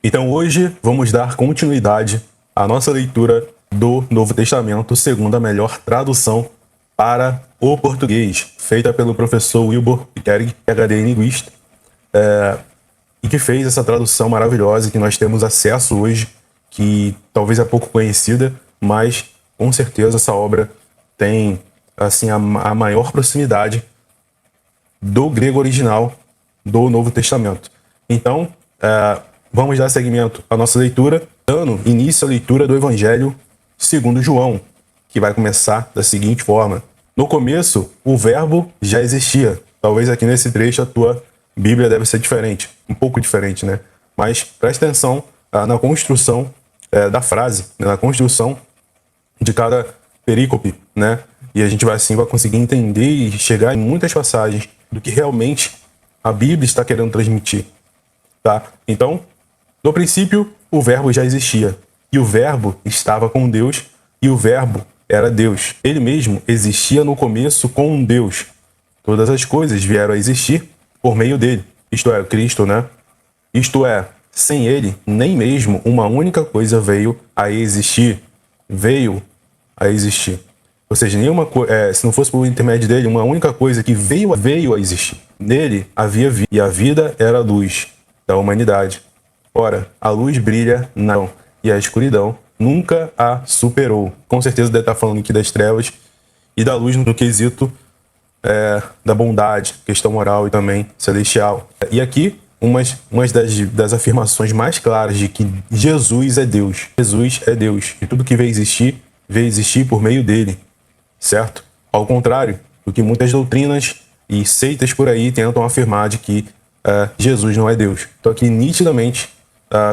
Então hoje vamos dar continuidade à nossa leitura do Novo Testamento segundo a melhor tradução para o português, feita pelo professor Wilbur Piquerig, PhD em linguista, e que fez essa tradução maravilhosa que nós temos acesso hoje, que talvez é pouco conhecida, mas com certeza essa obra tem assim a maior proximidade do grego original do Novo Testamento. Então, vamos dar seguimento à nossa leitura, dando início à leitura do Evangelho segundo João, que vai começar da seguinte forma. No começo, o verbo já existia. Talvez aqui nesse trecho a tua Bíblia deve ser diferente, um pouco diferente, né? Mas presta atenção na construção da frase, na construção de cada perícope, né? E a gente vai conseguir entender e chegar em muitas passagens do que realmente a Bíblia está querendo transmitir, tá? Então, no princípio, o verbo já existia, e o verbo estava com Deus, e o verbo era Deus. Ele mesmo existia no começo com Deus. Todas as coisas vieram a existir por meio dele, isto é, Cristo, né? Isto é, sem ele, nem mesmo uma única coisa veio a existir. Veio a existir. Ou seja, se não fosse por intermédio dele, uma única coisa que veio a existir. Nele havia vida, e a vida era a luz da humanidade. Ora, a luz brilha não, e a escuridão nunca a superou. Com certeza deve estar falando aqui das trevas e da luz no quesito da bondade, questão moral e também celestial. E aqui, umas das afirmações mais claras de que Jesus é Deus. Jesus é Deus. E tudo que veio existir por meio dele. Certo? Ao contrário do que muitas doutrinas e seitas por aí tentam afirmar de que Jesus não é Deus. Então aqui nitidamente,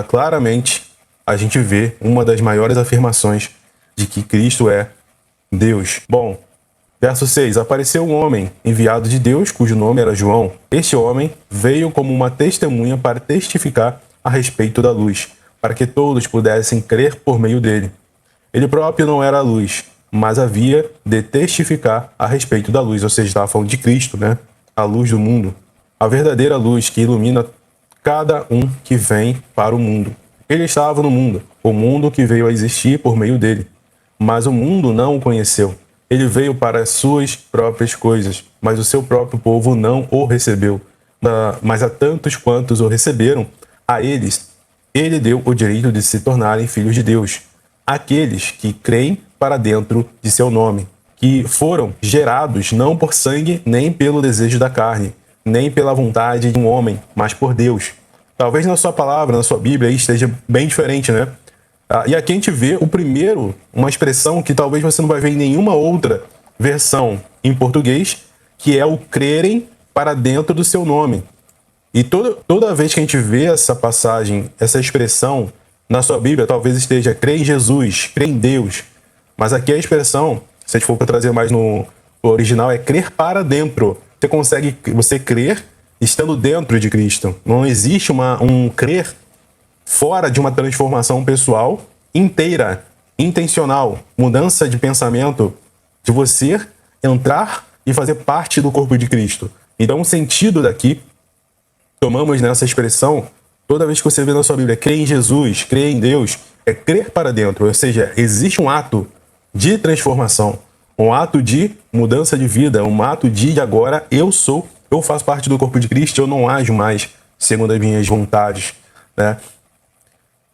claramente, a gente vê uma das maiores afirmações de que Cristo é Deus. Bom, verso 6. Apareceu um homem enviado de Deus, cujo nome era João. Este homem veio como uma testemunha para testificar a respeito da luz, para que todos pudessem crer por meio dele. Ele próprio não era a luz, mas havia de testificar a respeito da luz, ou seja, estava falando de Cristo, né? A luz do mundo. A verdadeira luz que ilumina cada um que vem para o mundo. Ele estava no mundo, o mundo que veio a existir por meio dele. Mas o mundo não o conheceu. Ele veio para as suas próprias coisas, mas o seu próprio povo não o recebeu. Mas a tantos quantos o receberam, a eles, ele deu o direito de se tornarem filhos de Deus. Aqueles que creem para dentro de seu nome, que foram gerados não por sangue, nem pelo desejo da carne, nem pela vontade de um homem, mas por Deus. Talvez na sua palavra, na sua Bíblia, aí esteja bem diferente, né? E aqui a gente vê uma expressão que talvez você não vai ver em nenhuma outra versão em português, que é o crerem para dentro do seu nome. E toda vez que a gente vê essa passagem, essa expressão na sua Bíblia, talvez esteja crer em Jesus, crer em Deus. Mas aqui a expressão, se a gente for para trazer mais no original, é crer para dentro. Você crer estando dentro de Cristo. Não existe um crer fora de uma transformação pessoal inteira, intencional, mudança de pensamento, de você entrar e fazer parte do corpo de Cristo. Então o sentido daqui, tomamos nessa expressão, toda vez que você vê na sua Bíblia, crer em Jesus, crer em Deus, é crer para dentro. Ou seja, existe um ato de transformação, um ato de mudança de vida, um ato de agora eu faço parte do corpo de Cristo, eu não ajo mais segundo as minhas vontades, né?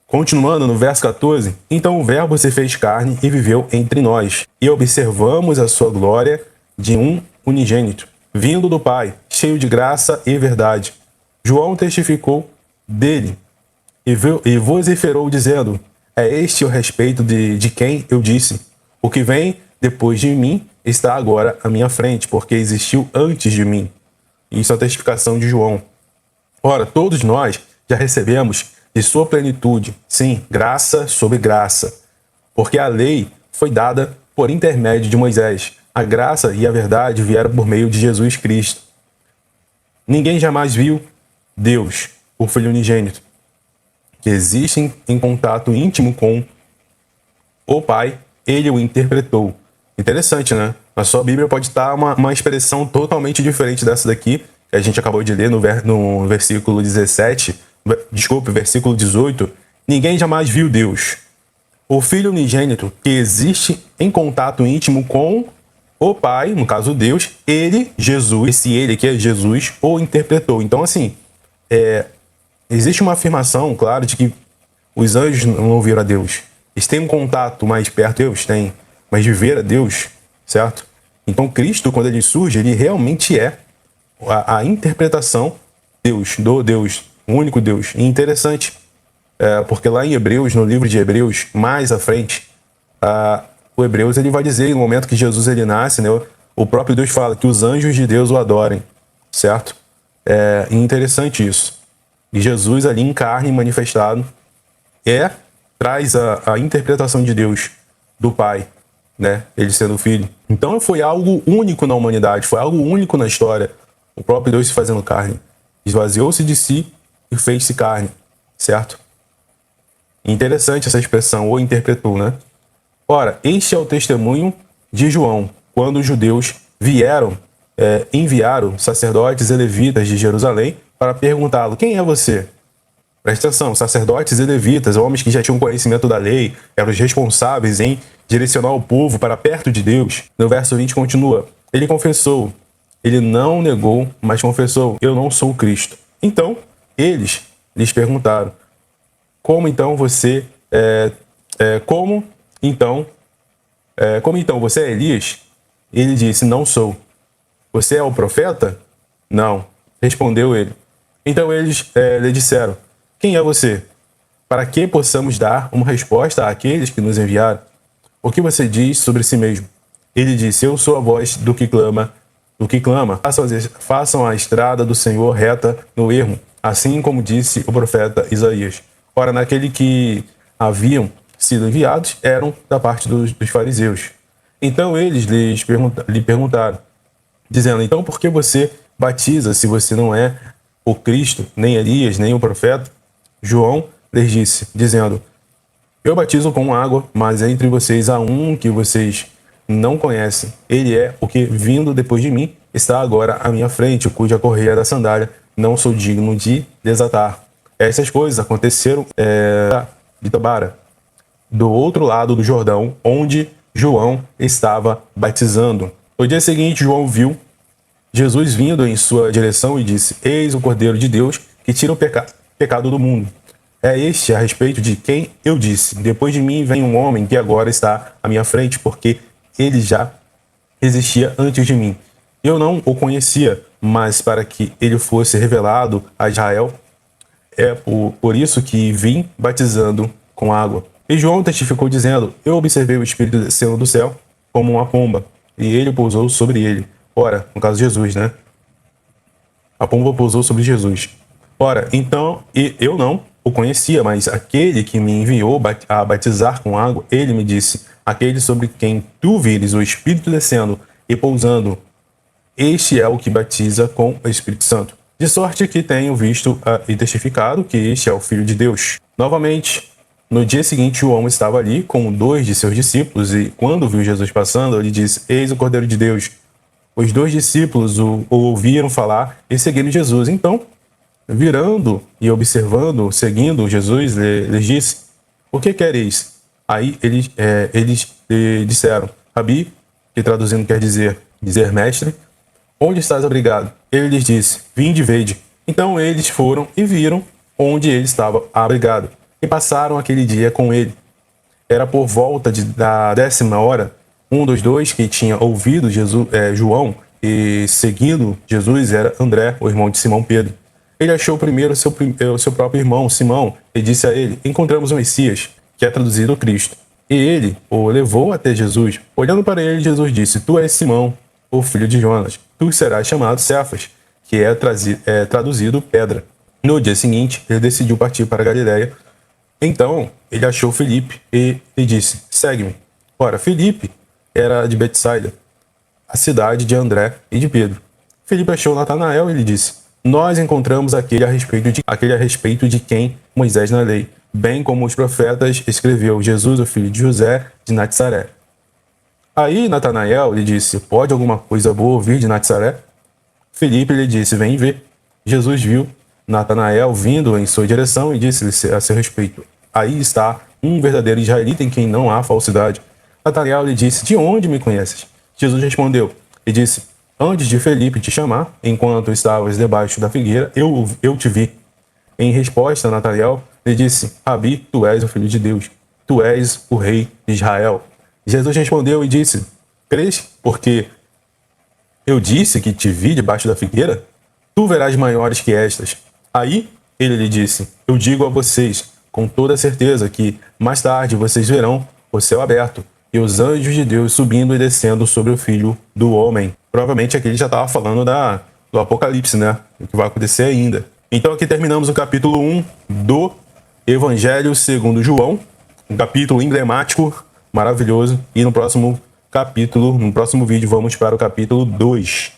Continuando no verso 14, então o verbo se fez carne e viveu entre nós, e observamos a sua glória de um unigênito, vindo do Pai, cheio de graça e verdade. João testificou dele e vociferou dizendo, é este o respeito de quem eu disse, o que vem depois de mim está agora à minha frente, porque existiu antes de mim. Isso é a testificação de João. Ora, todos nós já recebemos de sua plenitude, sim, graça sobre graça, porque a lei foi dada por intermédio de Moisés. A graça e a verdade vieram por meio de Jesus Cristo. Ninguém jamais viu Deus, o Filho unigênito, que existe em contato íntimo com o Pai, ele o interpretou. Interessante, né? Na sua Bíblia pode estar uma expressão totalmente diferente dessa daqui, que a gente acabou de ler no versículo 17 versículo 18, ninguém jamais viu Deus. O Filho unigênito, que existe em contato íntimo com o Pai, no caso Deus, ele, Jesus, esse ele que é Jesus, o interpretou. Então, assim, existe uma afirmação, claro, de que os anjos não ouviram a Deus. Eles têm um contato mais perto de Deus, têm, mas de ver a Deus, certo? Então, Cristo, quando ele surge, ele realmente é a interpretação de Deus, do Deus, o único Deus. E interessante, porque lá em Hebreus, no livro de Hebreus, mais à frente, o Hebreus ele vai dizer, no momento que Jesus ele nasce, né, o próprio Deus fala que os anjos de Deus o adorem, certo? É interessante isso. E Jesus ali em carne manifestado traz a interpretação de Deus, do Pai, né? Ele sendo filho. Então foi algo único na humanidade, foi algo único na história. O próprio Deus se fazendo carne. Esvaziou-se de si e fez-se carne, certo? Interessante essa expressão, ou interpretou, né? Ora, este é o testemunho de João, quando os judeus enviaram sacerdotes e levitas de Jerusalém para perguntá-lo, quem é você? Presta atenção, sacerdotes e levitas, homens que já tinham conhecimento da lei, eram os responsáveis em direcionar o povo para perto de Deus. No verso 20 continua, ele confessou, ele não negou, mas confessou, eu não sou o Cristo. Então, eles lhes perguntaram, como então você você é Elias? Ele disse, não sou. Você é o profeta? Não. Respondeu ele. Então eles lhe disseram, quem é você? Para que possamos dar uma resposta àqueles que nos enviaram? O que você diz sobre si mesmo? Ele disse, eu sou a voz do que clama, façam a estrada do Senhor reta no ermo, assim como disse o profeta Isaías. Ora, naquele que haviam sido enviados eram da parte dos fariseus. Então eles lhe perguntaram, dizendo, então por que você batiza se você não é o Cristo, nem Elias, nem o profeta? João lhes disse, dizendo, eu batizo com água, mas entre vocês há um que vocês não conhecem. Ele é o que, vindo depois de mim, está agora à minha frente, cuja correia da sandália não sou digno de desatar. Essas coisas aconteceram de Tabara, do outro lado do Jordão, onde João estava batizando. No dia seguinte, João viu Jesus vindo em sua direção e disse, eis o Cordeiro de Deus que tira o pecado do mundo. É este a respeito de quem eu disse, depois de mim vem um homem que agora está à minha frente, porque ele já existia antes de mim. Eu não o conhecia, mas para que ele fosse revelado a Israel, é por isso que vim batizando com água. E João testificou dizendo, eu observei o Espírito descendo do céu como uma pomba, e ele pousou sobre ele. Ora, no caso de Jesus, né? A pomba pousou sobre Jesus. Ora, então, eu não o conhecia, mas aquele que me enviou a batizar com água, ele me disse, aquele sobre quem tu vires o Espírito descendo e pousando, este é o que batiza com o Espírito Santo. De sorte que tenho visto e testificado que este é o Filho de Deus. Novamente, no dia seguinte, João estava ali com 2 de seus discípulos e quando viu Jesus passando, ele disse, eis o Cordeiro de Deus. Os 2 discípulos o ouviram falar e seguiram Jesus. Então, virando e observando, seguindo Jesus, lhes disse, o que quereis? Aí eles disseram, Rabi, que traduzindo quer dizer mestre, onde estás abrigado? Ele lhes disse, vinde e vede. Então eles foram e viram onde ele estava abrigado, e passaram aquele dia com ele. Era por volta da 10ª hora, um dos 2 que tinha ouvido João e seguindo Jesus era André, o irmão de Simão Pedro. Ele achou primeiro o seu próprio irmão, Simão, e disse a ele, encontramos o Messias, que é traduzido Cristo. E ele o levou até Jesus. Olhando para ele, Jesus disse, tu és Simão, o filho de Jonas. Tu serás chamado Cefas, que é traduzido pedra. No dia seguinte, ele decidiu partir para Galiléia. Então, ele achou Filipe e lhe disse, segue-me. Ora, Filipe era de Betsaida, a cidade de André e de Pedro. Filipe achou Natanael e lhe disse, nós encontramos aquele a respeito de quem Moisés na lei, bem como os profetas, escreveu, Jesus, o filho de José, de Nazaré. Aí Natanael lhe disse, pode alguma coisa boa vir de Nazaré? Filipe lhe disse, vem ver. Jesus viu Natanael vindo em sua direção e disse-lhe a seu respeito: aí está um verdadeiro israelita em quem não há falsidade. Natanael lhe disse: de onde me conheces? Jesus respondeu e disse: antes de Felipe te chamar, enquanto estavas debaixo da figueira, eu te vi. Em resposta, Natanael lhe disse: Rabi, tu és o Filho de Deus, tu és o Rei de Israel. Jesus respondeu e disse: crês porque eu disse que te vi debaixo da figueira? Tu verás maiores que estas. Aí ele lhe disse: eu digo a vocês com toda certeza que mais tarde vocês verão o céu aberto e os anjos de Deus subindo e descendo sobre o Filho do Homem. Provavelmente aqui ele já estava falando do Apocalipse, né? O que vai acontecer ainda. Então aqui terminamos o capítulo 1 do Evangelho segundo João. Um capítulo emblemático, maravilhoso. E no próximo vídeo, vamos para o capítulo 2.